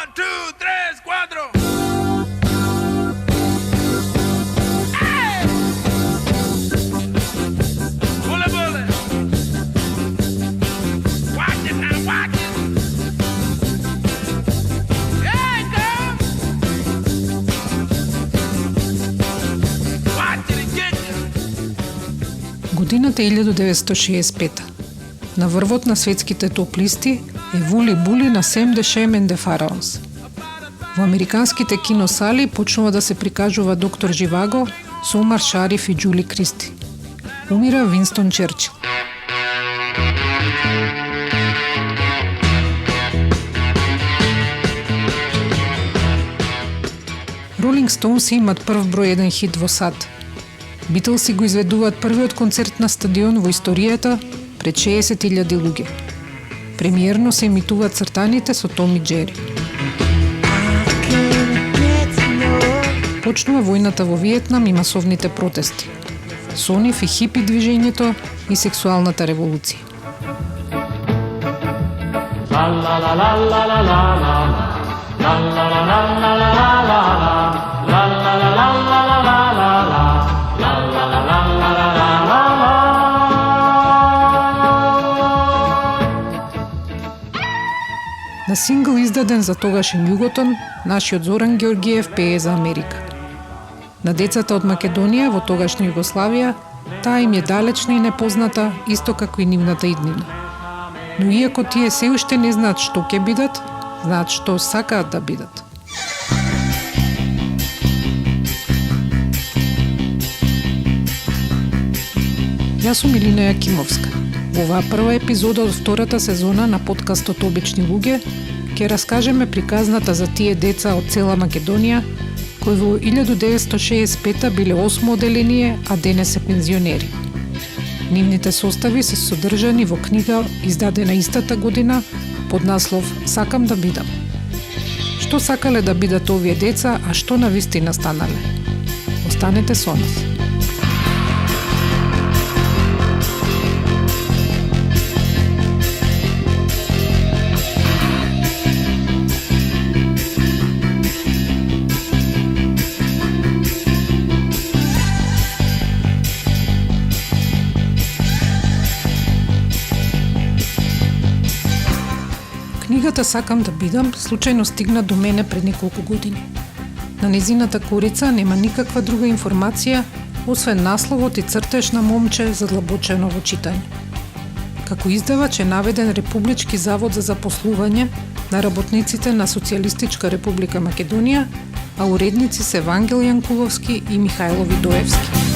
1, 2, 3, 4. Годината е 1965. На врвот на светските топ-листи е Вули Були на Сем де Шем and the Pharaohs. Во американските киносали почнува да се прикажува Доктор Живаго со Омар Шариф и Џули Кристи. Умира Винстон Черчил. Ролинг Стоунс имат прв број 1 хит во САД. Битлси го изведуваат првиот концерт на стадион во историјата пред 60.000 луѓе. Премиерно се емитуваат цртаните со Том и Џери. Почнува војната во Виетнам и масовните протести. Со нив и хипи движењето и сексуалната револуција. На сингл издаден за тогашен Југотон, нашиот Зоран Ѓорѓиев пее за Америка. На децата од Македонија во тогашна Југославија, таа им е далечна и непозната, исто како и нивната иднина. Но иако тие се уште не знаат што ќе бидат, знаат што сакаат да бидат. Јас сум Илина Јакимовска. Во оваа прва епизода од втората сезона на подкастот Обични луѓе ќе раскажеме приказната за тие деца од цела Македонија кои во 1965 биле 8 оделение, а денес се пензионери. Нивните состави се содржани во книга издадена истата година под наслов Сакам да бидам. Што сакале да бидат овие деца, а што навистина станале? Останете со нас. Книгата Сакам да бидам случајно стигна до мене пред неколку години. На незината корица нема никаква друга информација, освен насловот и цртеж на момче задлабочено во читање. Како издавач е наведен Републички завод за запослување на работниците на Социјалистичка република Македонија, а уредници се Вангел Јанкуловски и Михајло Видоевски.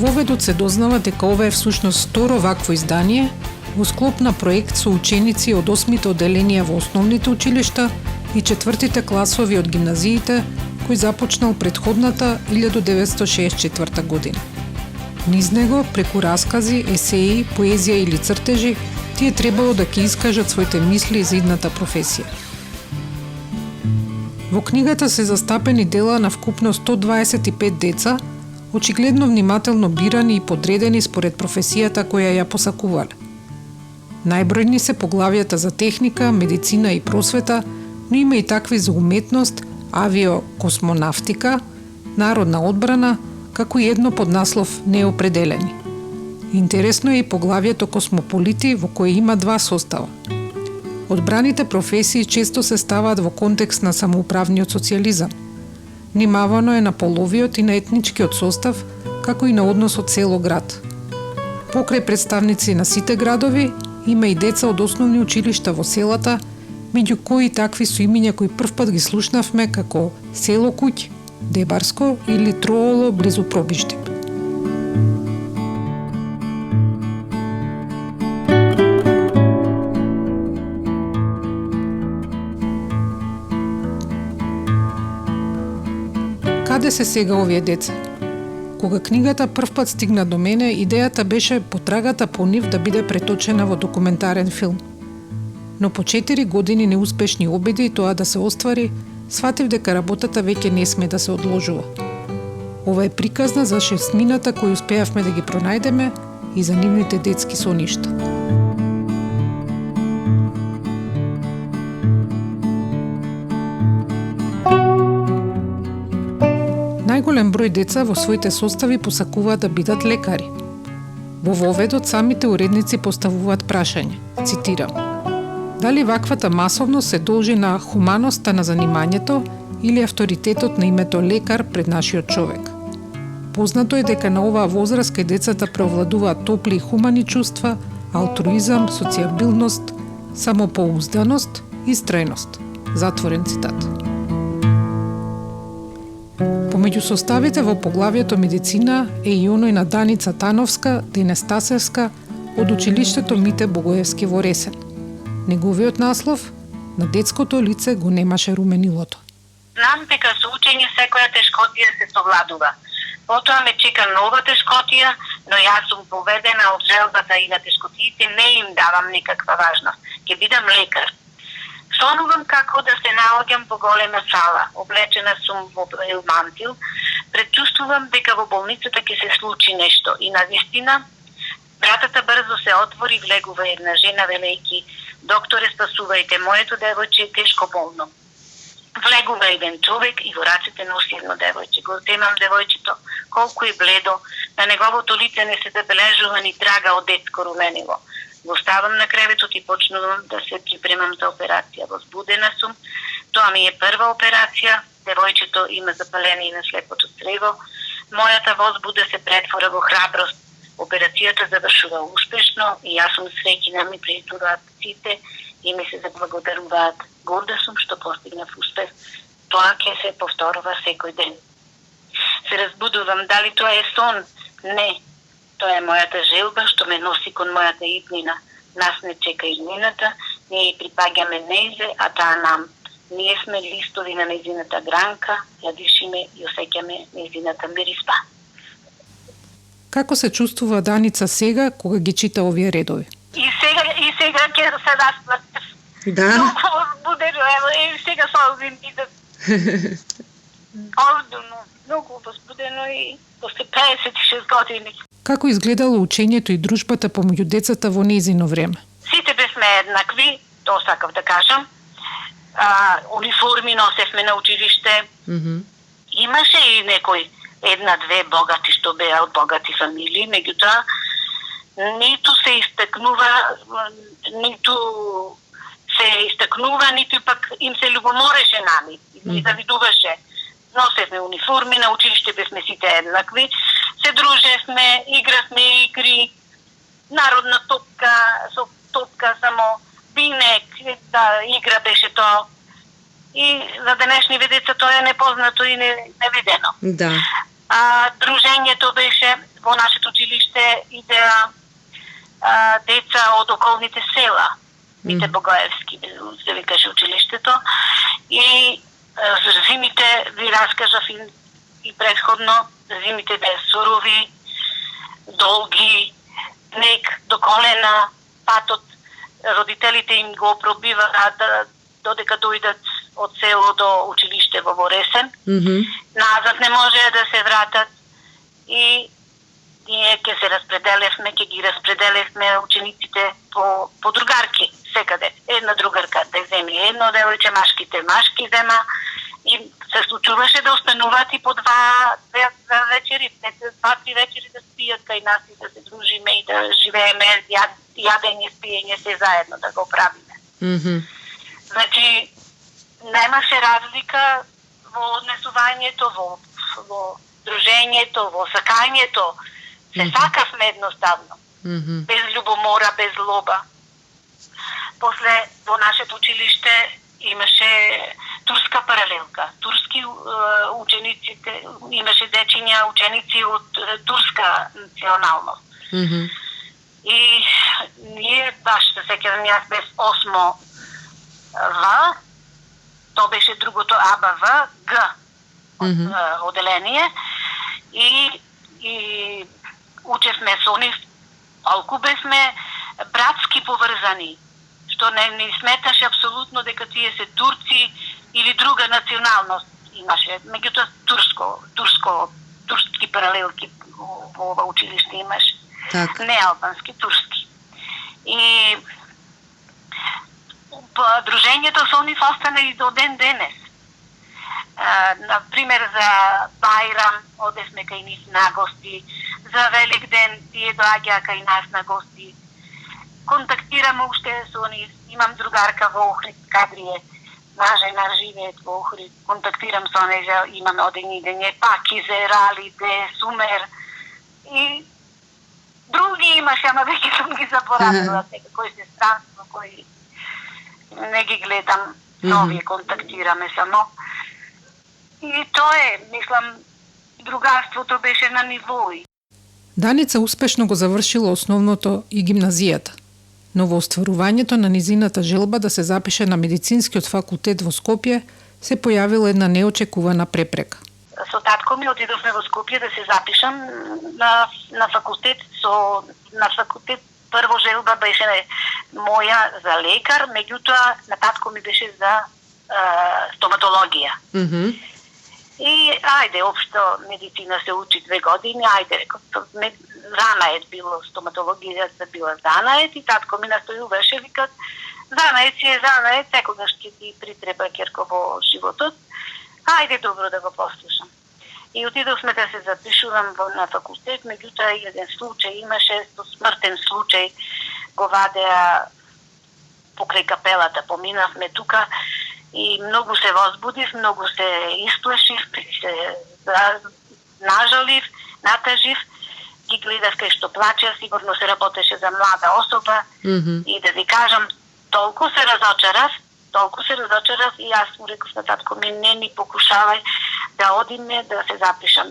Воведот се дознава дека ова е всушност второ вакво издание во склоп на проект со ученици од 8-мите оделенија во основните училишта и 4-тите класови од гимназиите, кој започнал предходната 1964 година. Низ него, преку раскази, есеи, поезија или цртежи, тие требало да ќе искажат своите мисли за идната професија. Во книгата се застапени дела на вкупно 125 деца, очигледно внимателно бирани и подредени според професијата која ја посакувале. Најбројни се поглавијата за техника, медицина и просвета, но има и такви за уметност, авиокосмонавтика, народна одбрана, како и едно под наслов неопределени. Интересно е и поглавието космополити во кое има два состава. Одбраните професии често се ставаат во контекст на самоуправниот социјализам. Внимавано е на половиот и на етничкиот состав, како и на односот село-град. Покрај представници на сите градови, има и деца од основни училишта во селата, меѓу кои такви со имиња кои првпат ги слушнавме како Село Куќ, Дебарско или Трооло близу Пробиштип. Каде се сега овие деца? Кога книгата првпат стигна до мене, идејата беше потрагата по нив да биде преточена во документарен филм. Но по 4 години неуспешни обиди тоа да се оствари, сватив дека работата веќе не сме да се одложува. Ова е приказна за 6-мината кои успеавме да ги пронајдеме и за нивните детски соништа. Поголем број деца во своите состави посакуваат да бидат лекари. Во воведот самите уредници поставуваат прашање, цитирам: дали ваквата масовност се должи на хуманоста на занимањето или авторитетот на името лекар пред нашиот човек? Познато е дека на оваа возраст кај децата преовладуваат топли и хумани чувства, алтруизам, социјабилност, самопоузданост и страјност. Затворен цитат. Помеѓу составите во поглавието медицина е и оној на Даница Тановска, Денестасевска од училиштето Мите Богоевски во Ресен. Неговиот наслов "На детското лице го немаше руменилото". Знам дека со учење секоја тешкотија се совладува. Потоа ме чека нова тешкотија, но јас сум поведена од желбата и на тешкотиите не им давам никаква важност. Ќе бидам лекар. Сонувам како да се наоѓам по голема сала, облечена сум во мантил, предчувствувам дека во болницата ќе се случи нешто и навистина вратата брзо се отвори, влегува една жена велејки: "Докторе, спасувајте, моето девојче е тешко болно." Влегува еден човек и во рацете носи едно девојче. Го земам девојчето, колку е бледо, на неговото лице не се забележува ни трага од детско руменило. Го ставам на креветот и почнувам да се припремам за операција. Возбудена сум. Тоа ми е прва операција. Девојчето има запаление на слепото црево. Мојата возбуда се претвора во храброст. Операцијата завршува успешно и јас сум среќна, ми пријатуваат сите и ми се заблагодаруваат. Горда сум што постигнав успех. Тоа ќе се повторува секој ден. Се разбудувам, дали тоа е сон? Не. Тоа е мојата желба што ме носи кон мојата иднина. Нас не чека иднината, ние припаѓаме нејзе, а таа нам. Ние сме листови на нејзината гранка, ја дишиме и осеќаме нејзината мириспа. Како се чувствува Даница сега кога ги чита овие редови? И сега ќе се расплачам. Да. Многу возбудено, ево, и сега солзим идат. Овдуно, многу возбудено и после 56 години. Како изгледало учењето и дружбата помеѓу децата во нејзино време? Сите бевме еднакви, тоа сакав да кажам. Униформи носевме на училиште. Имаше и некој една-две богати што беа од богати фамилии, меѓутоа ниту се истакнува, ниту пак им се љубомореше нами, ни завидуваше. Носевме униформи, на училиште бевме сите еднакви, се дружевме, игравме игри, народна топка, со топка само, бинек, да, игра беше тоа. И за денешни деца тоа е непознато и невидено. Да. Дружењето беше во нашето училиште идеа деца од околните села. Мите Богоевски се викаше училиштето. И зимите ви раскажав и предходно, зимите беа сурови, долги, снег до колена, патот родителите им го пробиваат додека дојдат од село до училиште во Ресен. Назад не може да се вратат и ние ќе се распределевме, ќе ги распределевме учениците по другарки секаде. Една другарка да земе едно девојче, машките машки зема и се случуваше да остануваат и по два вечери, два-три вечери да спијат кај нас и да се дружиме и да живееме јадење, спиење, се заедно да го правиме. Значи, немаше разлика во однесувањето, во дружењето, во сакањето. Се сакавме едноставно. Без љубомора, без злоба. После во нашето училиште имаше турска паралелка. Турски учениците, имаше дечиња ученици од турска националност. И ние баш се сеќавам, јас без 8 В, то беше другото АБВ, Г оделение и учевме со нив, алку бевме братски поврзани, што не ни сметаше апсолутно дека тие се турци или друга националност имаше. Меѓутоа турски паралелки во ова училиште имаше. Не албански, турски. И дружењето со нив остана и до ден денес. На пример за Бајрам одевме кај нив на гости, за Великден тие доаѓаа кај нас на гости. Контактирам уште со нив, имам другарка во Охрид, Кадрие, жена живеет во Охрид, контактирам со неја, имаме одени дење, Пакизе, Ралиде, Сумер и други имаше, ама веќе сум ги заборавила, кои се странство, кои не ги гледам, со овие контактираме само. И тоа е, мислам, другарството беше на нивои. Даница успешно го завршила основното и гимназијата, но во остварувањето на низината желба да се запише на медицинскиот факултет во Скопје се појавила една неочекувана препрека. Со татко ми отидовме во Скопје да се запишам на факултет. На факултет прво желба беше моја за лекар, меѓутоа на татко ми беше за стоматологија. И ајде, општо медицина се учи 2 години, ајде, реков, занаед било, стоматологијата била занаед и татко ми настојуваше, викат, занаед си е занаед, секогаш ќе ти притреба керко во животот, ајде добро да го послушам. И отидовме да се запишувам на факултет, меѓутоа еден случај имаше, смртен случај, го вадеа покрај капелата, поминавме тука, и многу се возбудив, многу се исплашив, се нажалив, натажив, ги гледав кај што плаче, сигурно се работеше за млада особа, и да ви кажам, толку се разочарав и јас му реков на татко ми, не ни покушавај да одиме, да се запишам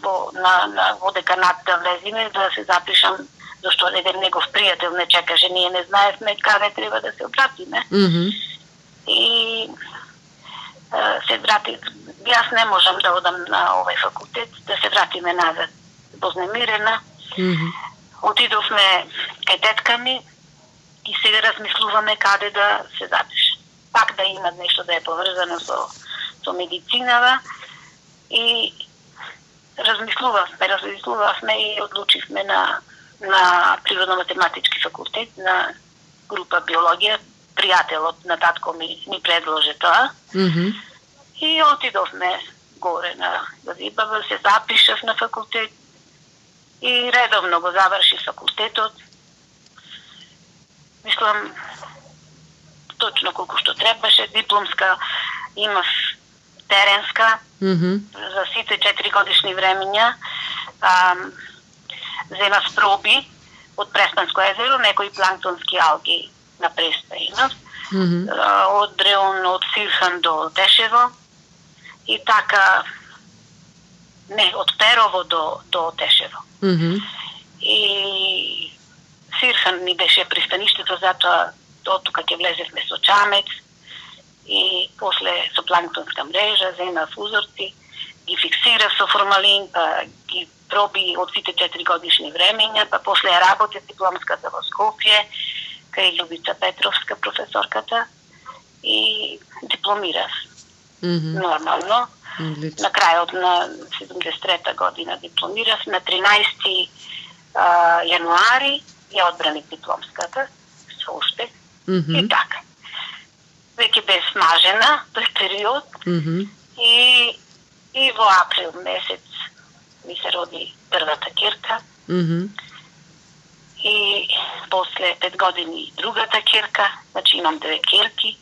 во деканат да влезиме, да се запишам, зашто еден негов пријател не чекаше, ние не знаевме каде треба да се обратиме. И се врати, јас не можам да одам на овој факултет, да се вратиме назад вознемирена. Отидовме кај тетка ми и сега размислуваме каде да се запише. Пак да има нешто да е поврзано со медицинава и размислувавме и одлучивме на природно-математички факултет, на група биологија. Пријателот на татко ми предложи тоа. И отидовме горе на Зибава, се запишав на факултет и редовно го завршив факултетот. Мислам, точно колку што требаше, дипломска имав, теренска, за сите 4 годишни времења. Земав проби од Преспанско езеро, некои планктонски алги на Преспа имав, од Дреон, од Сирхан до Тешево и така, не, од Перово до Тешево. И Сирхан ни беше пристаништето, затоа од тука ќе влезевме со чамец и после со планктонска мрежа, земав узорци, ги фиксирав со формалин, па ги проби од сите 4 годишни времења, па после работев дипломската во Скопје, кај Љубица Петровска, професорката, и дипломирав. Нормално. На крајот на 73-та година дипломирав, на 13 јануари ја одбраних дипломската, со успех, и така. Веќе бе смажена тој период, и во април месец ми се роди првата ќерка, и после 5 години другата ќерка, значи имам 2 ќерки,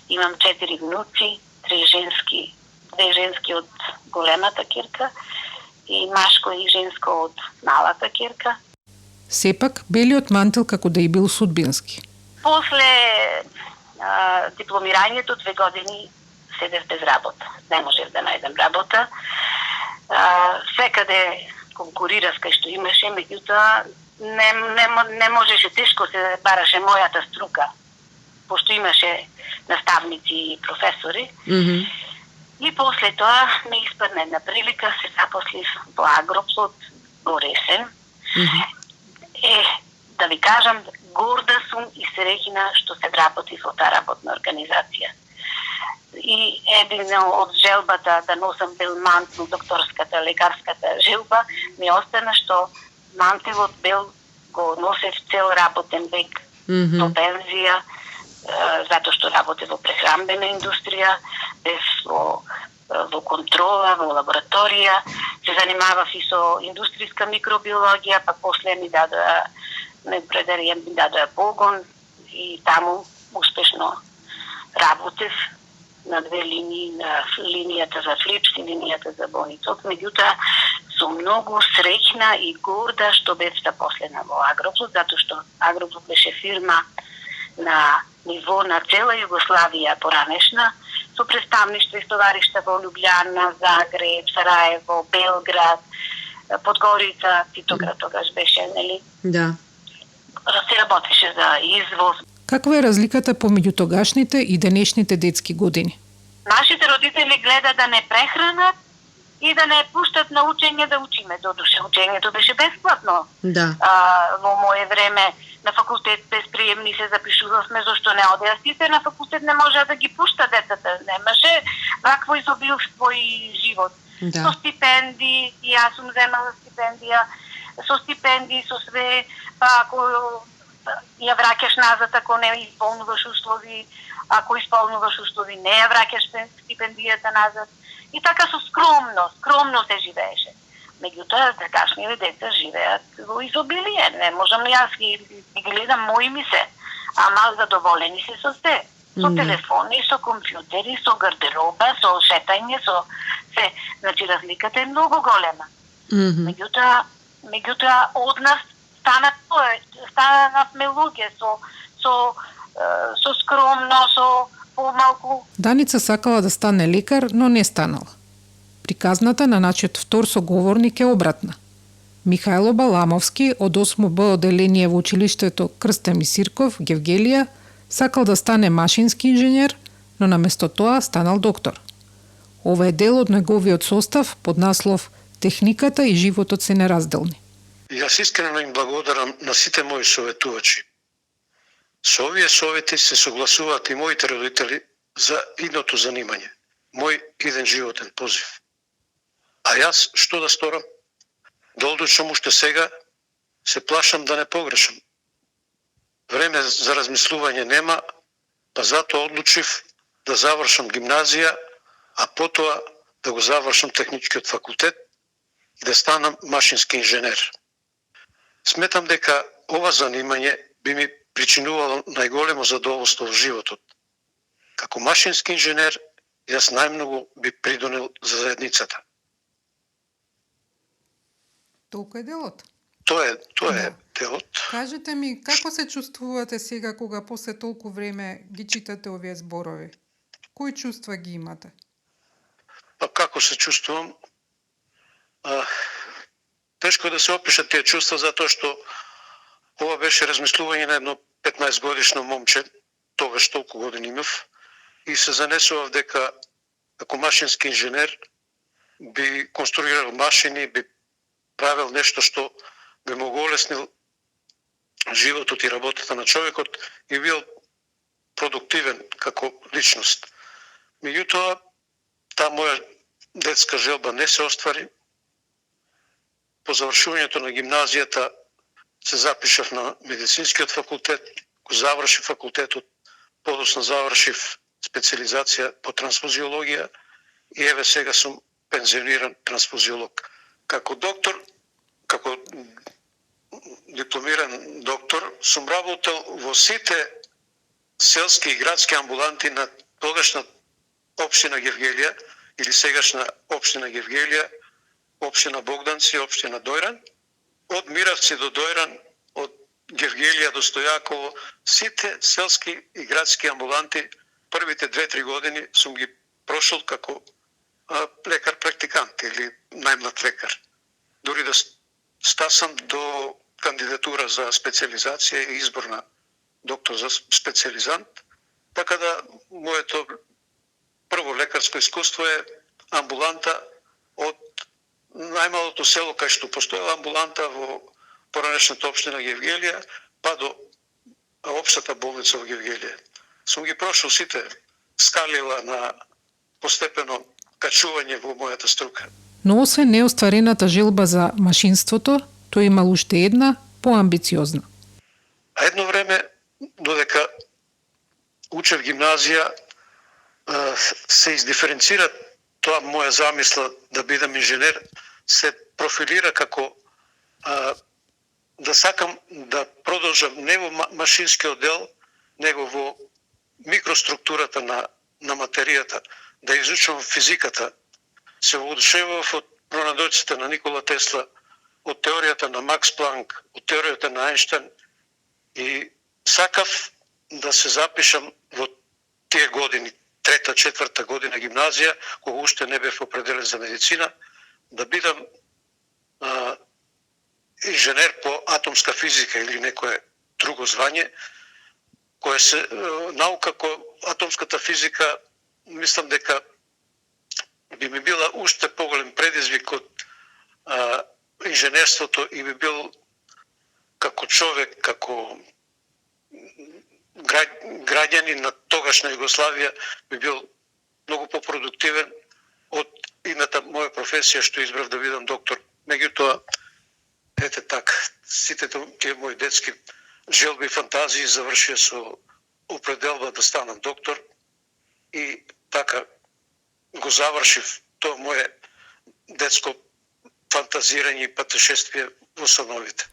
имам 4 внуци, 2 женски од големата ќерка и машко и женско од малата ќерка. Сепак, белиот мантил како да и бил судбински. После дипломирањето 2 години седев без работа. Не можев да најдем работа. Секаде конкурирав кај што имаше, меѓутоа не можеше, тешко се бараше мојата струка, пошто имаше наставници и професори. И после тоа ме испадна една прилика, се запослив во Агроплод, во Ресен. Да ви кажам, горда сум и среќна што се вработив во таа работна организација. И едно од желбата да носам бел мантил, докторската, лекарската желба, ми остана што мантилот бел го носев цел работен век до пензија, затоа што работев во прехранбена индустрија, бев во во контрола, во лабораторија, се занимавав и со индустријска микробиологија, па после ми дадоа погон и таму успешно работев на две линии, на линијата за Флипс и линијата за болницот. Меѓутоа, сум многу среќна и горда што бев запослена во Агрофлот, затоа што Агрофлот беше фирма на ниво на цела Југославија поранешна, со представништва и стоваришта во Лјубљана, Загреб, Сараево, Белград, Подгорица, Титоград тогаш беше, нели? Да. Се работеше за извоз. Каква е разликата помеѓу тогашните и денешните детски години? Нашите родители гледат да не прехранат и да не пуштат на учење да учиме. Додуше, учењето беше бесплатно. Да. Во мое време на факултет без приемни се запишувавме, зашто не одеа сите на факултет, не можеа да ги пушта децата. Немаше вакво изобилство и живот. Да. Со стипендии, и јас сум земала стипендија, со стипендии, со све, па ако ја враќаш назад, ако не исполнуваш услови, ако исполнуваш услови, не ја враќаш стипендијата назад. И така со скромно се живееше. Меѓутоа, такашниве деца живеат во изобилие. Не можам ли јас ги гледам, мои ми се, ама задоволени се со се. Со телефони, со компјутери, со гардероба, со шетање, со се. Значи, разликата е многу голема. Меѓутоа, од нас станавме луѓе со скромно, со помалку. Даница сакала да стане лекар, но не станала. Приказната на нашиот втор соговорник е обратна. Михајло Баламовски од 8Б оделение во училиштето Крстен Мисирков, Гевгелија, сакал да стане машински инженер, но наместо тоа станал доктор. Ова е дел од неговиот состав под наслов "Техниката и животот се неразделни". Јас искрено им благодарам на сите мои советувачи. Со овие совети се согласуваат и моите родители за идното занимање, мој иден животен позив. А јас што да сторам? Да одлучам уште сега, се плашам да не погрешам. Време за размислување нема, па затоа одлучив да завршам гимназија, а потоа да го завршам техничкиот факултет и да станам машински инженер. Сметам дека ова занимање би ми причинувало најголемо задоволство во животот. Како машински инженер, јас најмногу би придонел за заедницата. Толку е делот. Тоа е делот. Кажете ми, како се чувствувате сега кога после толку време ги читате овие зборови? Кои чувства ги имате? Па како се чувствувам? Тешко да се опишат тие чувства, затоа што ова беше размислување на едно 15 годишно момче, тогаш толку години имав, и се занесував дека како машински инженер би конструирал машини, би правил нешто што би му го олеснил животот и работата на човекот и бил продуктивен како личност. Меѓутоа, таа моја детска желба не се оствари. По завршувањето на гимназијата се запишав на медицинскиот факултет, го завршив факултетот, подоцна завршив специализација по трансфузиологија и еве сега сум пензиониран трансфузиолог. Како доктор, како дипломиран доктор, сум работел во сите селски и градски амбуланти на тогашна општина Гевгелија или сегашна општина Гевгелија, општина Богданци, општина Дојран, од Миравци до Дојран, од Гевгелија до Стојаково, сите селски и градски амбуланти првите 2-3 години сум ги прошол како лекар-практикант или најмлад лекар. Дури да стасам до кандидатура за специализација и избор на доктор за специализант, така да моето прво лекарско искуство е амбуланта од најмалото село кај што постоела амбуланта во поранешната општина Гевгелија, па до општата болница во Гевгелија. Сум ги прошол сите скалила на постепено качување во мојата струка. Но освен неостварената желба за машинството, тој имал уште една, поамбициозна. А едно време, додека учев гимназија, се издиференцира тоа моја замисла да бидам инженер се профилира како да сакам да продолжам не во машинскиот дел, него во микроструктурата на материјата, да изучувам физиката. Се воодушевував од пронадоците на Никола Тесла, од теоријата на Макс Планк, од теоријата на Ајнштајн и сакав да се запишам во тие години, трета, четврта година гимназија, кога уште не бев определен за медицина, да бидам инженер по атомска физика или некое друго звање, кое се наука која атомската физика, мислам дека би ми била уште поголем предизвик од инженерството и би бил како човек, како граѓанин на тогашна Југославија, би бил многу попродуктивен од ината моја професија што избрав да бидам доктор. Меѓутоа, ете така, сите тие мои детски желби и фантазии завршија со определба да станам доктор и така го завршив тоа моје детско фантазирање и патешествие во сановите.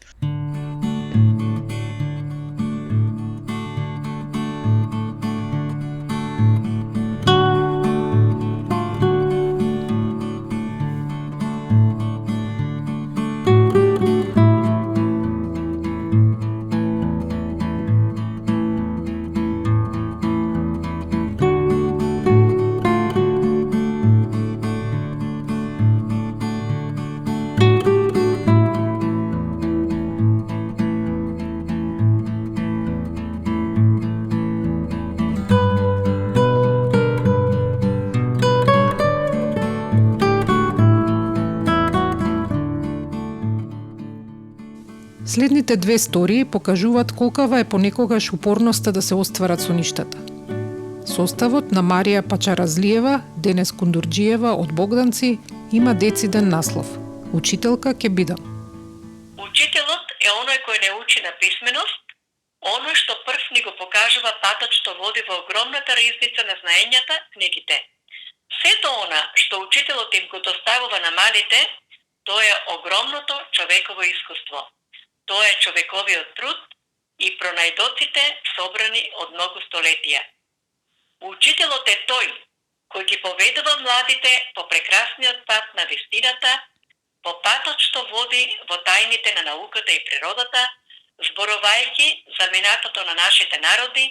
Следните две истории покажуваат колкава е понекогаш упорноста да се остварат со ништата. Составот на Марија Пачаразлиева, Денес Кундурџиева од Богданци има дециден наслов Учителка ќе бидам. Учителот е оној кој не учи на писменост, оној што прв ни го покажува патот што води во огромната ризница на знаењата, книгите. Сето она што учителот им го доставува на малите, тоа е огромното човеково искуство. Тоа е човековиот труд и пронајдоците собрани од многу столетија. Учителот е тој кој ги поведува младите по прекрасниот пат на вистината, по патот што води во тајните на науката и природата, зборувајќи за минатото на нашите народи,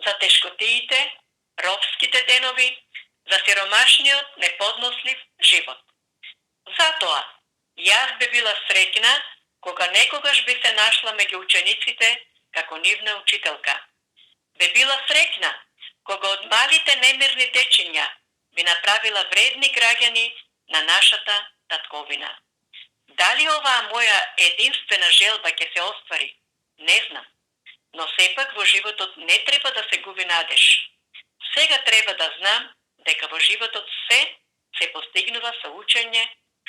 за тешкотиите, робските денови, за сиромашниот неподнослив живот. Затоа, јас би била среќна кога некогаш би се нашла меѓу учениците како нивна учителка. Би била среќна кога од малите немирни дечиња би направила вредни граѓани на нашата татковина. Дали оваа моја единствена желба ќе се оствари? Не знам. Но сепак во животот не треба да се губи надеж. Сега треба да знам дека во животот се постигнува со учење,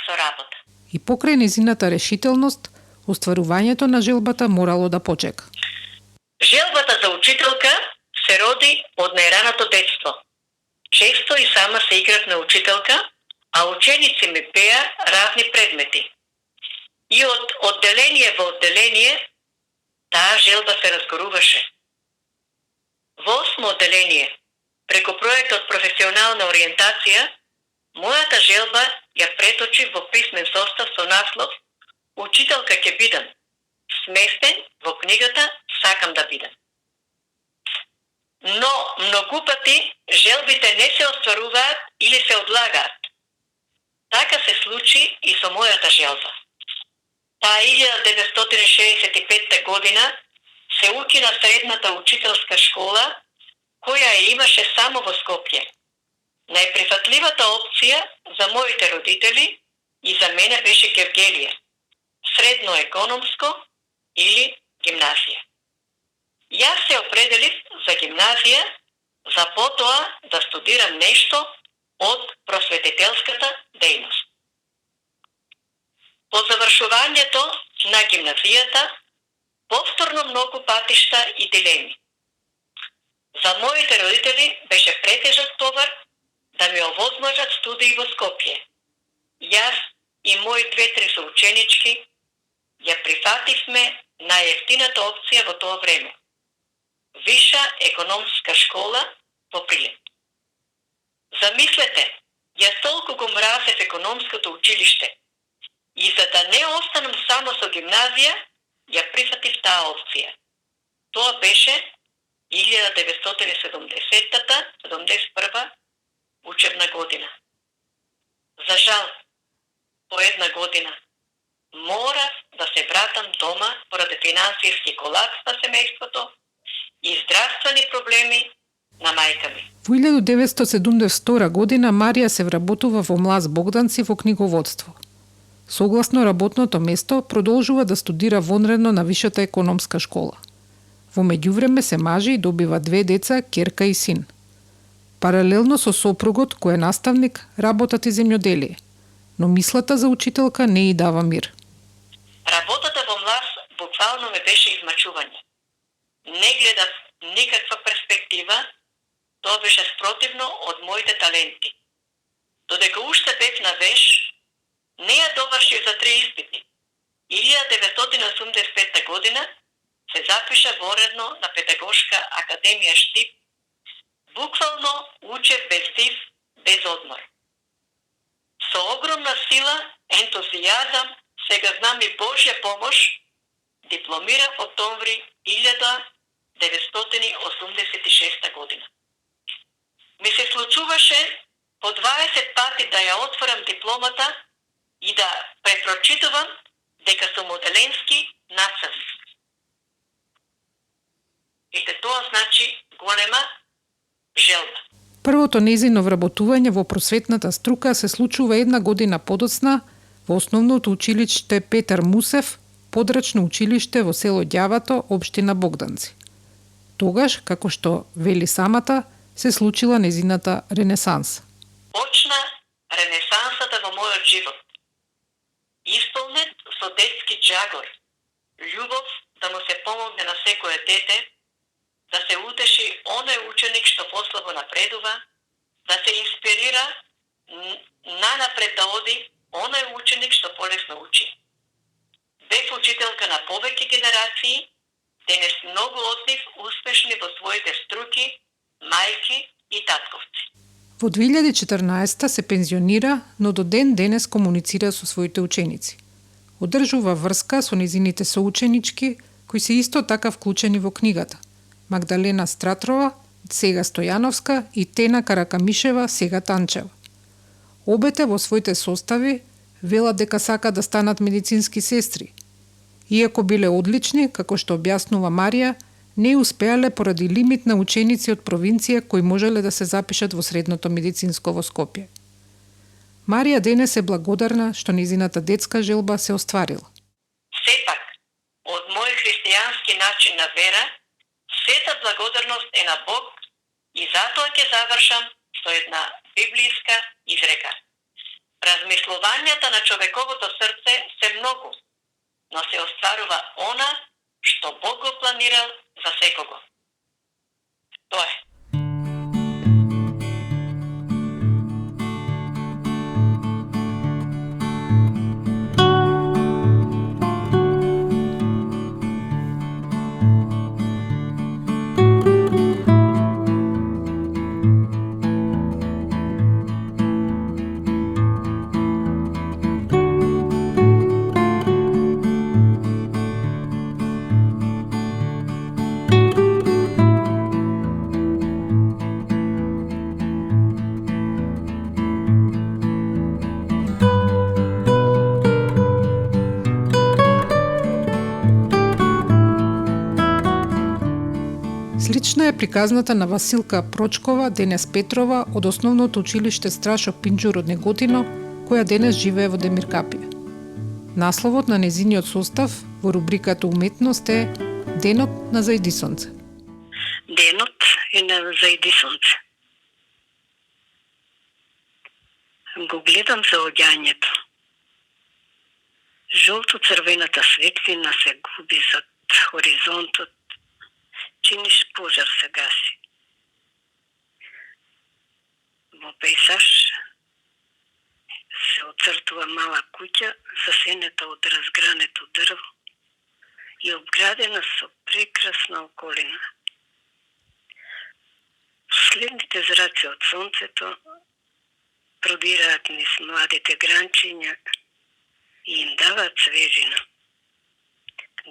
со работа. И покрај незината решителност, остварувањето на желбата морало да почека. Желбата за учителка се роди од најраното детство. Често и сама се играв на учителка, а ученици ми пеа разни предмети. И од одделение во одделение таа желба се разгоруваше. Во 8 одделение, преку проектот професионална ориентација, мојата желба ја преточи во писмен состав со наслов Учителка ќе бидам, сместен во книгата Сакам да бидам. Но многу пати желбите не се остваруваат или се одлагаат. Така се случи и со мојата желба. Таа 1965 година се учи на средната учителска школа, која ја имаше само во Скопје. Најприфатливата опција за моите родители и за мене беше Гевгелија, средно економско или гимназија. Јас се определив за гимназија, за потоа да студирам нешто од просветителската дејност. По завршувањето на гимназијата, повторно многу патишта и дилеми. За моите родители беше претежок товар да ми овозможат студии во Скопје. Јас и мои 2-3 соученички ја прифативме најевтината опција во тоа време. Виша економска школа во Прилеп. Замислете, јас толку го мразев економското училиште и за да не останам само со гимназија, ја прифатив таа опција. Тоа беше 1970-71 учебна година. За жал, по една година морав да се вратам дома поради финансиски колапс на семејството и здравствени проблеми на мајка ми. Во 1972 година Марија се вработува во Млаз Богданци во книговодство. Согласно работното место, продолжува да студира вонредно на Вишата економска школа. Во меѓувреме се мажи и добива 2 деца, ќерка и син. Паралелно со сопругот, кој е наставник, работат и земјоделие, но мислата за учителка не и дава мир. Работата во Млаз буквално ме беше измачување. Не гледав никаква перспектива, тоа беше спротивно од моите таленти. Додека уште бев на веш, не ја довршив за 3 испити. 1985 година се запиша воредно на Педагошка академија Штип. Буквално учев без див, без одмор. Со огромна сила, ентузијазам, сега знам и Божја помош, дипломирав октомври 1986 година. Ми се случуваше по 20 пати да ја отворам дипломата и да препрочитувам дека сум моделенски нацрт. Ете тоа значи голема желба. Првото нејзино вработување во просветната струка се случува 1 година подоцна во основното училиште Петар Мусев, подрачно училиште во село Ѓавато, општина Богданци. Тогаш, како што вели самата, се случила нејзината ренесанса. Почна ренесансата во мојот живот. Исполнет со детски джагор, љубов да му се помогне на секое дете, да се утеши оној ученик што послабо напредува, да се инспирира нанапред да оди оној ученик што полесно учи. Бев учителка на повеќе генерации, денес многу од нив успешни во своите струки, мајки и татковци. Во 2014 се пензионира, но до ден денес комуницира со своите ученици. Одржува врска со незините соученички, кои се исто така вклучени во книгата. Магдалена Стратрова, сега Стојановска, и Тена Каракамишева, сега Танчева. Обете во своите состави велат дека сака да станат медицински сестри. Иако биле одлични, како што објаснува Марија, не успеале поради лимит на ученици од провинција кои можеле да се запишат во средното медицинско во Скопје. Марија денес е благодарна што незината детска желба се остварила. Сепак, од мој христијански начин на вера, сета благодарност е на Бог и затоа ќе завршам со една библиска изрека. Размислувањата на човековото срце се многу, но се остварува она што Бог го планирал за секого. Тоа е. Слична е приказната на Василка Прочкова, денес Петрова, од основното училиште Страшо Пинџур од Неготино, која денес живее во Демиркапија. Насловот на незиниот состав во рубриката Уметност е Денот на Зајдисонце. Денот е на Зајдисонце. Го гледам за оѓањето. Жолто-црвената светлина се губи зад хоризонтот. Чиниш пожар се гаси. Во пейсаж се оцртува мала куќа засенета од разгрането дрво и обградена со прекрасна околина. Последните зраци од сонцето продираат низ младите гранчиња и им даваат свежина.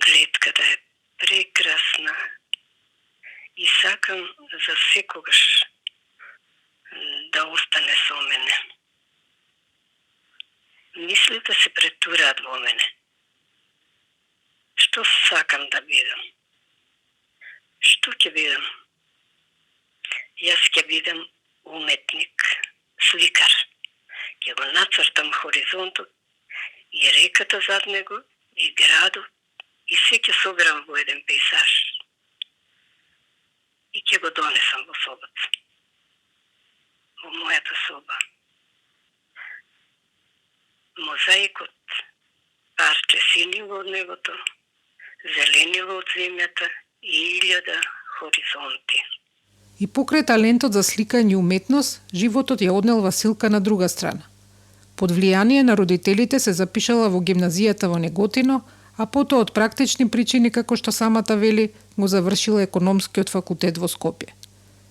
Гледката е прекрасна и сакам за секогаш да остане со мене. Мислите се претураат во мене. Што сакам да бидам? Што ќе бидам? Јас ќе бидам уметник, сликар. Ќе го нацртам хоризонтот и реката зад него, и градот, и се ќе соберам во еден пейсаж. И ќе го донесам во собата. Во мојата соба. Мозаикот, парче синиво од небото, зелениво од земјата и 1000 хоризонти. И покрај талентот за сликање и уметност, животот ја однел Василка на друга страна. Под влијание на родителите се запишала во гимназијата во Неготино, а потоа од практични причини, како што самата вели, го завршила економскиот факултет во Скопје.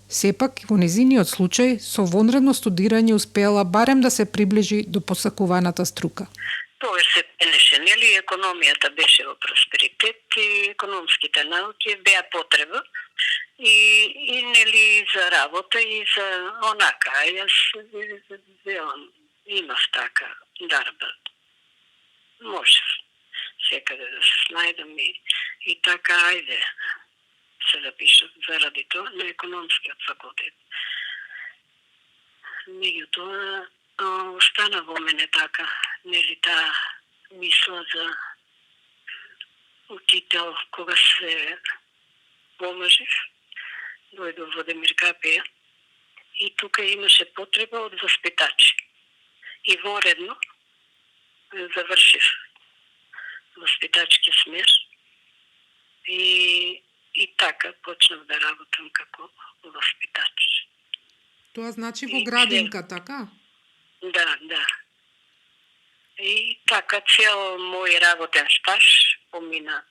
Сепак, во незиниот случај, со вонредно студирање успеала барем да се приближи до посакуваната струка. Тоа се пенеше, нели, економијата беше во просперитет и економските науки беа потреба и нели за работа и за онака. Јас имав така дарба. Можев секаде да се снајдам и така, ајде, се запишав заради тоа на економскиот факултет. Меѓутоа, остана во мене така, нели, таа мисла за учител, кога се помажев, дојдов во Демиркапија и тука имаше потреба од воспитачи. И воредно завршив воспитачки смер и така почнав да работам како воспитач. Тоа значи во градинка, така? Да. И така цел мој работен стаж помина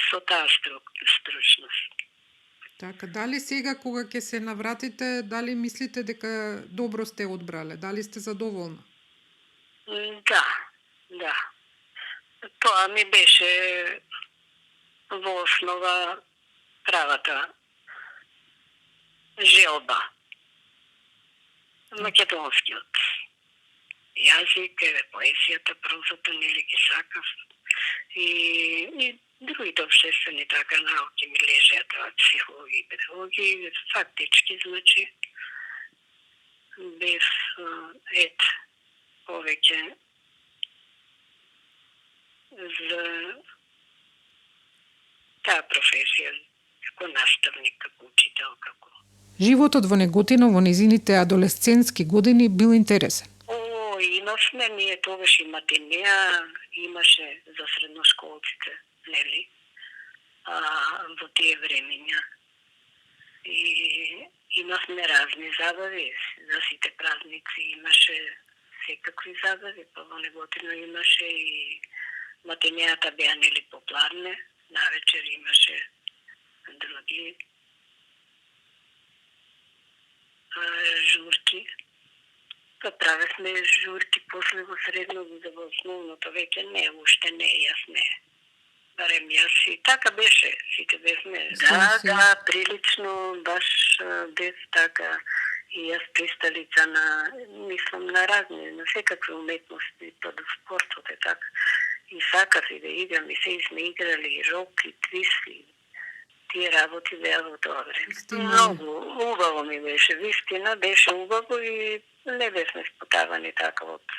со таа стручност. Така, дали сега кога ќе се навратите, дали мислите дека добро сте одбрале? Дали сте задоволна? Да. Тоа ми беше во основа правата желба. Македонскиот јазик, поезијата, прозата, нели ги сакав. И другите обштествени така науки ми лежеа, тоа психологија и педагогија, фактички, значи, бев повеќе за таа професија, како наставник, како учител, како... Животот во Неготино во незините адолесцентски години бил интересен. Имавме ние тогаш и матинеа, имаше за средношколците, нели, во тие времења. И имавме разни забави, за сите празници имаше секакви забави, па во Неготино имаше и матинеата беа, нели, попладне, навечер имаше други журки. Па правевме журки после во средно, за во основното веќе не, уште не, јас не. Барем јас и така беше, сите бевме. Да, прилично, баш бев така и јас присталица на, мислам, на разни, на секакви уметности, па до спортот е така. И сакав и да играм, и се сме играли и рок, и твист, и тие работи беа во тоа време. Многу убаво ми беше, вистина беше убаво и не бевме спотавани така од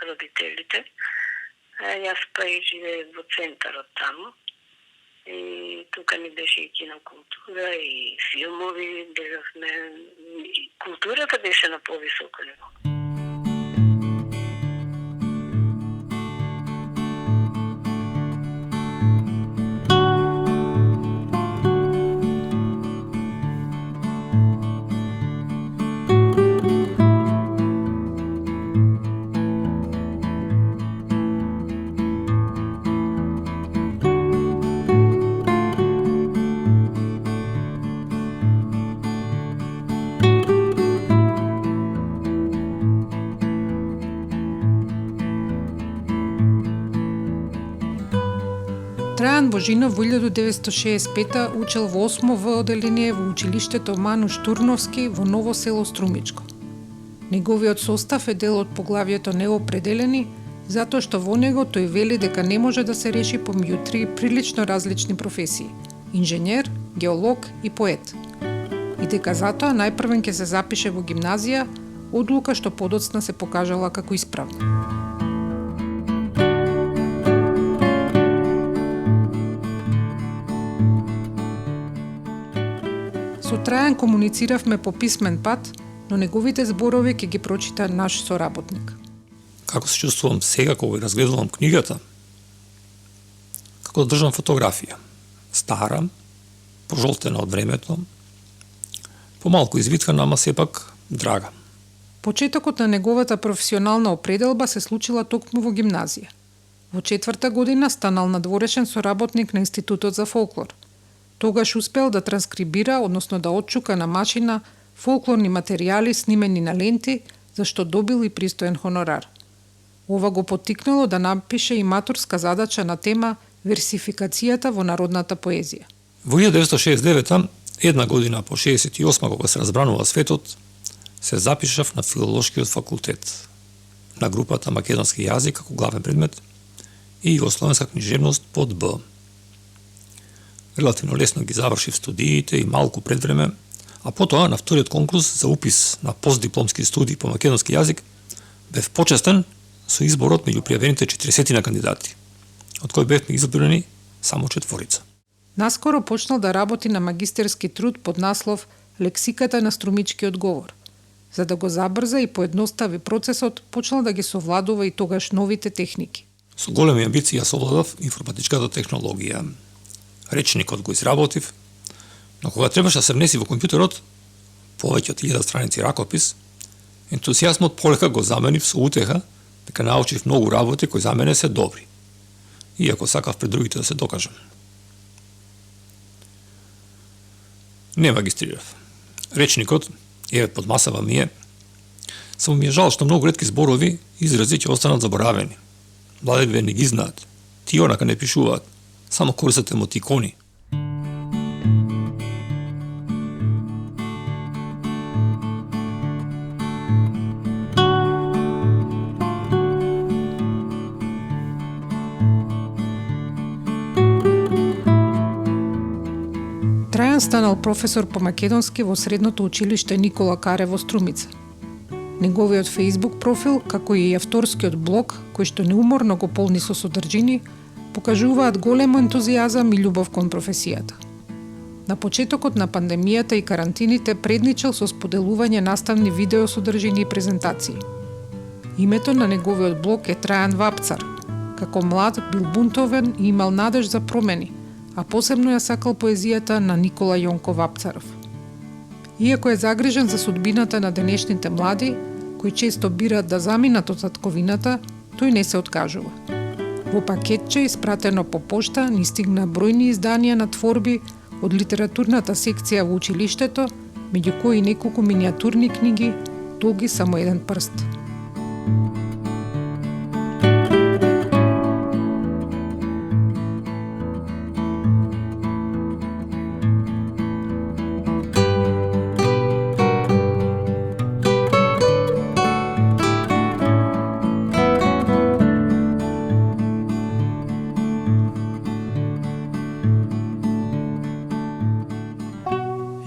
родителите. Јас па и живеев во центарот таму. И тука ни беше и кинокултура, и филмови, бевме... Културата беше на повисоко ниво. Божинов во 1965 учел во 8 В оделение во училиштето Мануш Турновски во Ново село Струмичко. Неговиот состав е дел од поглавието неопределени, затоа што во него тој вели дека не може да се реши помеѓу три прилично различни професии – инженер, геолог и поет. И дека затоа најпрвен ќе се запише во гимназија, одлука што подоцна се покажала како исправна. Со Трајан комунициравме по писмен пат, но неговите зборови ќе ги прочита наш соработник. Како се чувствувам сега кога разгледувам книгата? Како да држам фотографија. Стара, пожолтена од времето, помалку извиткана, ама сепак драга. Почетокот на неговата професионална определба се случила токму во гимназија. Во 4-та година станал надворешен соработник на Институтот за фолклор. Тогаш успел да транскрибира, односно да отчука на машина фолклорни материјали снимени на ленти, за што добил и пристоен хонорар. Ова го поттикнало да напише и матурска задача на тема версификацијата во народната поезија. Во 1969, една година по 68 кога се разбранува светот, се запишав на филолошкиот факултет, на групата македонски јазик како главен предмет и југословенска книжевност под Б. Релативно лесно ги завршив студиите и малку пред време, а потоа на вториот конкурс за упис на постдипломски студии по македонски јазик бев почестен со изборот меѓу пријавените 40 на кандидати, од кои бевме избрани само 4. Наскоро почнал да работи на магистерски труд под наслов Лексиката на струмичкиот говор. За да го забрза и поедностави процесот, почнал да ги совладува и тогаш новите техники. Со големи амбиции ја совладав информатичката технологија. Речникот го изработив, но кога требаше да се внеси во компјутерот повеќе од 1000 страници ракопис, ентузијазмот полека го заменив со утеха дека научив многу работи кои за мене се добри, иако сакав пред другите да се докажам. Не магистрирав. Речникот, еве под масава ми е, само ми е жал што многу ретки зборови и изрази ќе останат заборавени. Младите не ги знаат, тие онака не пишуваат, само користат емотикони. Трајан станал професор по македонски во средното училиште Никола Каре во Струмица. Неговиот Facebook профил, како и авторскиот блог, кој што неуморно го полни со содржини, покажуваат голем ентузијазам и љубов кон професијата. На почетокот на пандемијата и карантините предничал со споделување наставни видеосодржини и презентации. Името на неговиот блог е Трајан Вапцар. Како млад бил бунтовен и имал надеж за промени, а посебно ја сакал поезијата на Никола Јонко Вапцаров. Иако е загрижен за судбината на денешните млади, кои често бираат да заминат од татковината, тој не се откажува. Во пакетче испратено по пошта ни стигна бројни изданија на творби од литературната секција во училиштето, меѓу кои неколку миниатурни книги, долги само еден прст.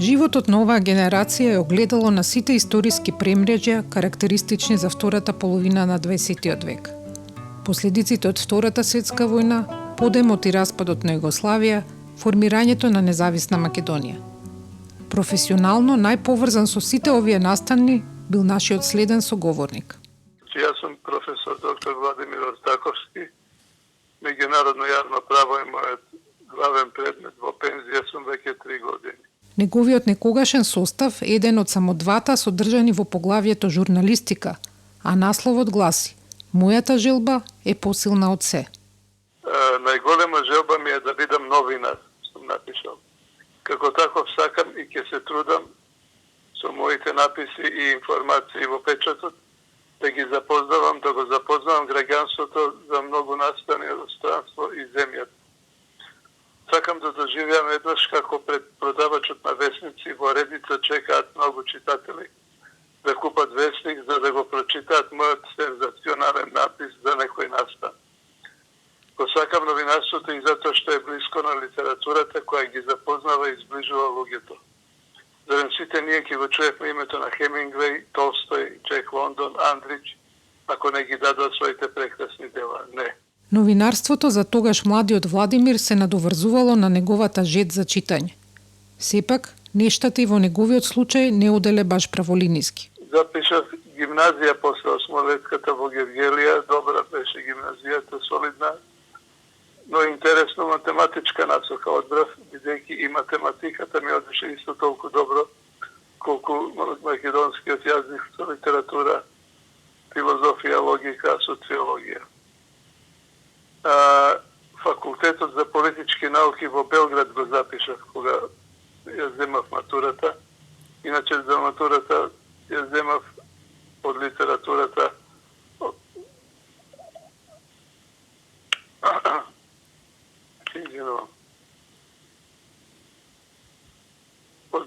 Животот на оваа генерација е огледало на сите историски премреџја карактеристични за втората половина на 20. век. Последиците од Втората светска војна, подемот и распадот на Југославија, формирањето на независна Македонија. Професионално најповрзан со сите овие настанни бил нашиот следен соговорник. Јас сум професор доктор Владимир Остаковски. Меѓународно јавно право е мојот главен предмет. Во пензија сум веќе 3 години. Неговиот некогашен состав е еден од само двата содржани во поглавието журналистика, а насловот гласи «Мојата желба е посилна од се». Најголема желба ми е да бидам новинар, сум напишал. Како таков сакам и ќе се трудам со моите написи и информации во печатот да ги запознавам, да го запознавам граѓанството за многу настани од странство и земјата. Сакам да доживеам еднаш како пред продавачот на весници во редица чекаат многу читатели да купат весник за да го прочитаат мојот сензационален напис за некој настан. Го сакам новинарството и затоа што е близко на литературата која ги запознава и изближува луѓето. Зарем сите ние ќе го чуевме името на Хемингвеј, Толстој, Джек Лондон, Андрич, ако не ги дадоа своите прекрасни дела. Не. Новинарството за тогаш младиот Владимир се надоврзувало на неговата жет за читање. Сепак, нештата и во неговиот случај не оделе баш праволиниски. Запишав гимназија после осмолетката во Гевгелија, добра беше гимназијата, солидна, но интересно математичка насока одбрав, бидејќи и математиката ми одеше исто толку добро, колку македонскиот јазик, литература, филозофија, логика, социологија. Факултетот за политички науки во Белград го запишав кога ја земав матурата. Иначе за матурата ја земав од литературата од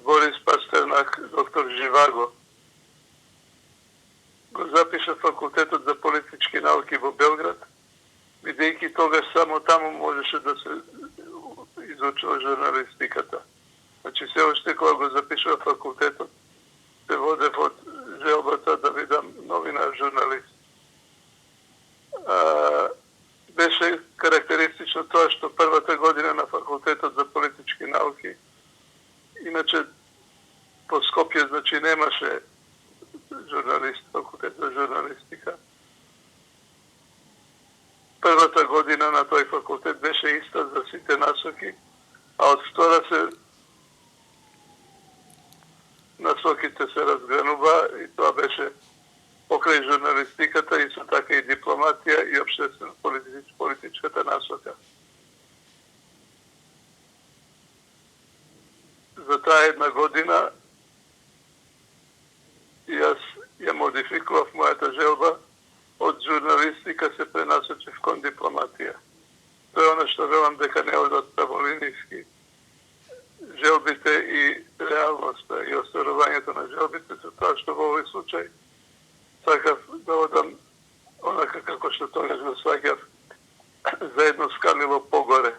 Борис Пастернак, доктор Живаго. Го запишав факултетот за политички науки во Белград, бидејќи тогаш само таму можеше да се изучува журналистиката. Значи, се уште кога го запишува факултетот, се водев од желбата да видам новинар журналист. Беше карактеристично тоа што првата година на факултетот за политички науки, иначе по Скопје, значи, немаше журналист, факултет за журналистика. Првата година на тој факултет беше иста за сите насоки, а од втора се насоките се разгранува и тоа беше покрај журналистиката и со така и дипломатија и општествено политичката насока. За таа една година јас ја модификував мојата желба од журналистика се пренасочив кон дипломатија. Тоа е оно што велам дека не одат праволиниски. Желбите и реалноста и остварувањето на желбите се тоа што во овој случај сакав да одам онака како што тогаш го сваќав за едно скалило погоре.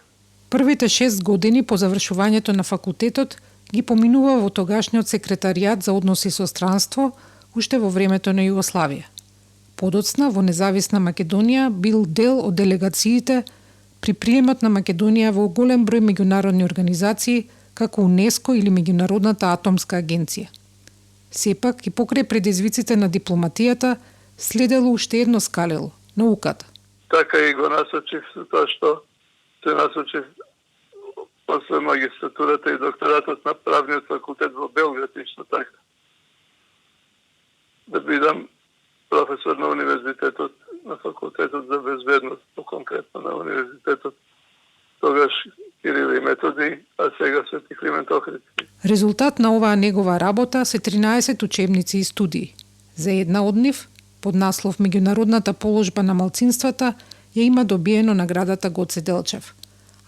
Првите 6 години по завршувањето на факултетот ги поминува во тогашниот секретаријат за односи со странство уште во времето на Југославија. Подоцна во независна Македонија бил дел од делегациите при приемот на Македонија во голем број меѓународни организации како УНЕСКО или Меѓународната атомска агенција. Сепак и покрај предизвиците на дипломатијата следело уште едно скалело – науката. Така и го насочив со тоа што се насочив после магистратурата и докторатот на правниот факултет во Белград исто така. Да бидам професор на универзитетот, на факултетот за безбедност, по-конкретно на универзитетот, тогаш Кирил и Методи, а сега Свети Климент Охридски. Резултат на оваа негова работа се 13 учебници и студии. За една од нив, под наслов Меѓународната положба на малцинствата, ја има добиено наградата Гоце Делчев,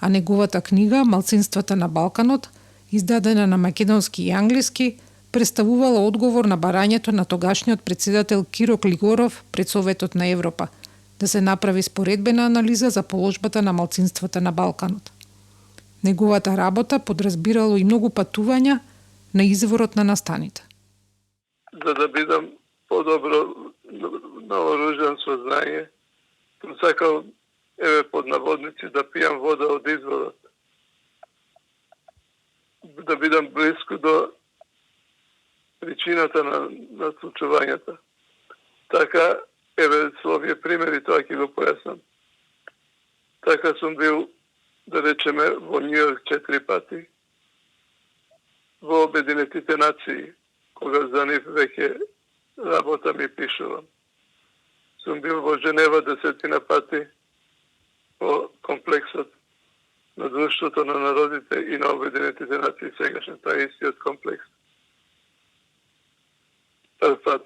а неговата книга Малцинствата на Балканот, издадена на македонски и англиски, представувала одговор на барањето на тогашниот председател Киро Клигоров пред Советот на Европа, да се направи споредбена анализа за положбата на малцинствата на Балканот. Неговата работа подразбирало и многу патувања на изворот на настаните. За да бидам подобро наоружен со знање, сум сакал, под наводници, да пијам вода од изворот. Да бидам близко до причината на случувањата. Така, со овие примери, тоа ќе го појаснам. Така сум бил, да речеме, во Њујорк 4 пати, во Обединетите нации, кога за нив веќе работа ми пишувам. Сум бил во Женева 10 пати, во комплексот на Друштвото на народите и на Обединетите нации, сегашен тоа истиот комплекс. Прв пат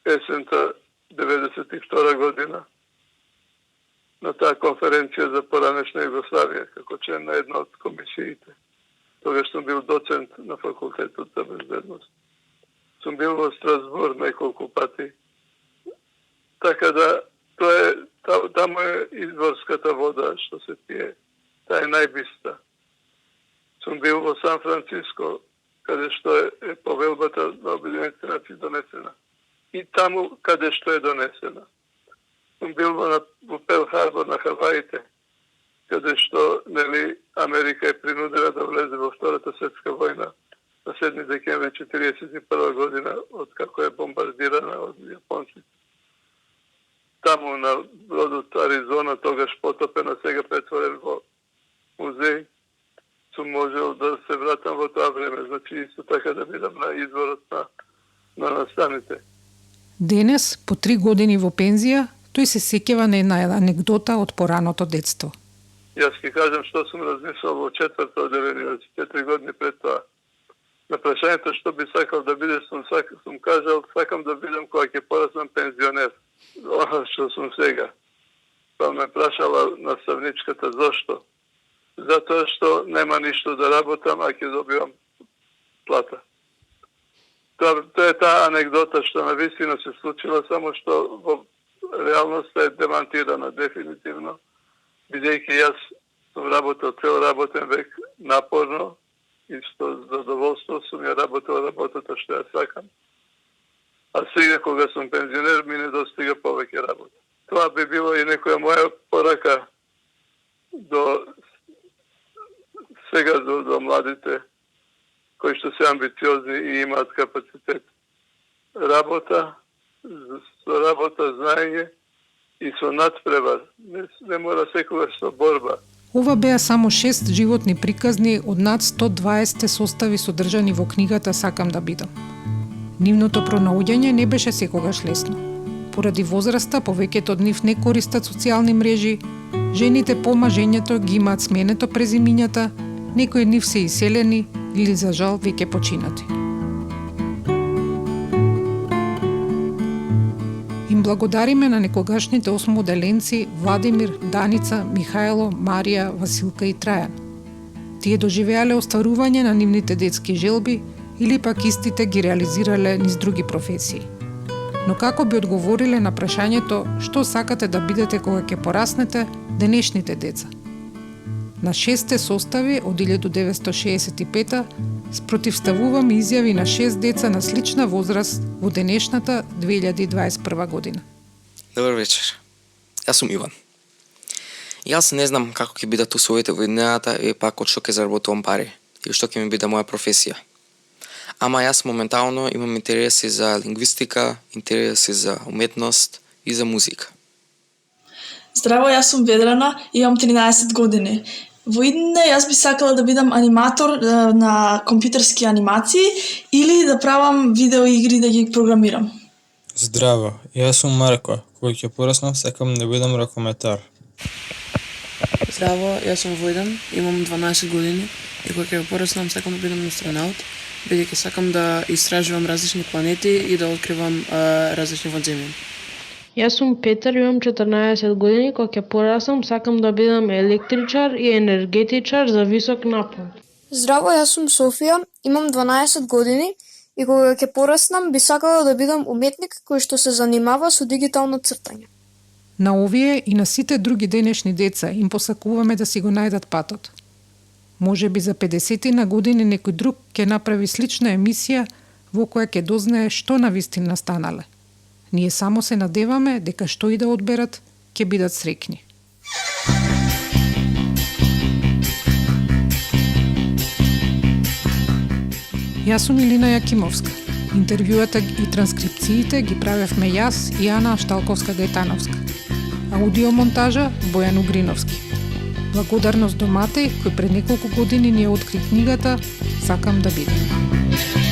есента 92 година на таа конференција за поранешна Југославија, како член на една од комисиите. Тогаш сум бил доцент на факултетот за безбедност. Сум бил во Страсбур неколку пати. Така да, таму е изворската вода што се пие. Таа е најбиста. Сум бил во Сан Франциско, каде што е повелбата на Обединетите нации донесена. И таму каде што е донесена. Сум бил во Перл Харбор на Хаваите, каде што Америка е принудена да влезе во Втората светска војна на 7 декември 1941 година, од како е бомбардирана од јапонците. Таму на бродот Аризона, тогаш потопена, сега претворен во музеј, сум можел да се вратам во тоа време, значи исто така да бидам на изворот на настаните. Денес, по 3 години во пензија, тој се сеќава на една анегдота од пораното детство. Јас ќе кажам што сум размислил во 4-то одделение, 4 години пред тоа. На прашањето што би сакал да биде, сум кажал, сакам да бидам кога ќе пораснам пензионер. Оно што сум сега. Па ме прашала наставничката зошто. Затоа што нема ништо да работам, а ќе добивам плата. Тоа е таа анегдота што навистина се случила, само што во реалноста е демантирана дефинитивно, бидејќи јас сум работел цел работен век напорно и што задоволство сум ја работел работата што ја сакам. А сега кога сум пензионер ми не достига повеќе работа. Тоа би било и некоја моја порака до сега до младите кои што се амбициозни и имаат капацитет. Работа, знаење и со надпревар. Не мора секогаш со борба. Ова беа само 6 животни приказни од над 120 состави содржани во книгата Сакам да бидам. Нивното пронаоѓање не беше секогаш лесно. Поради возраста, повеќето од нив не користат социјални мрежи, жените по мажењето ги имаат сменето презимињата, некои од нив се иселени или за жал веќе починати. Им благодариме на некогашните 8 оделенци Владимир, Даница, Михајло, Марија, Василка и Трајан. Тие доживеале остварување на нивните детски желби или пак истите ги реализирале низ други професии. Но како би одговориле на прашањето што сакате да бидете кога ќе пораснете денешните деца? На 6 состави од 1965 спротивставуваме изјави на 6 деца на слична возраст во денешната 2021 година. Добар вечер. Јас сум Иван. Јас не знам како ќе бидат условите во идената и пак од што ќе заработувам пари или што ќе ми биде моја професија. Ама јас моментално имам интереси за лингвистика, интереси за уметност и за музика. Здраво, јас сум Ведрана, имам 13 години. Во идене јас би сакала да бидам аниматор на компјутерски анимации или да правам видеоигри да ги програмирам. Здраво, јас сум Марко. Кога ќе пораснам сакам да бидам ракометар. Здраво, јас сум Војдан, имам 12 години и кога ќе пораснам сакам да бидам астронавт, бидејќи сакам да истражувам различни планети и да откривам различни водземји. Јас сум Петар, имам 14 години, кога ќе пораснам сакам да бидам електричар и енергетичар за висок напон. Здраво, јас сум Софија, имам 12 години и кога ќе пораснам би сакала да бидам уметник кој што се занимава со дигитално цртање. На овие и на сите други денешни деца им посакуваме да си го најдат патот. Може би за 50 на години некој друг ќе направи слична емисија во која ќе дознае што навистина станале. Ние само се надеваме дека што и да одберат, ќе бидат среќни. Јас сум Илина Јакимовска. Интервјуата и транскрипциите ги правевме јас и Ана Шталковска-Гајтановска. Аудиомонтажа Бојан Угриновски. Благодарност до Матеј, кој пред неколку години ни ја откри книгата Сакам да бидам.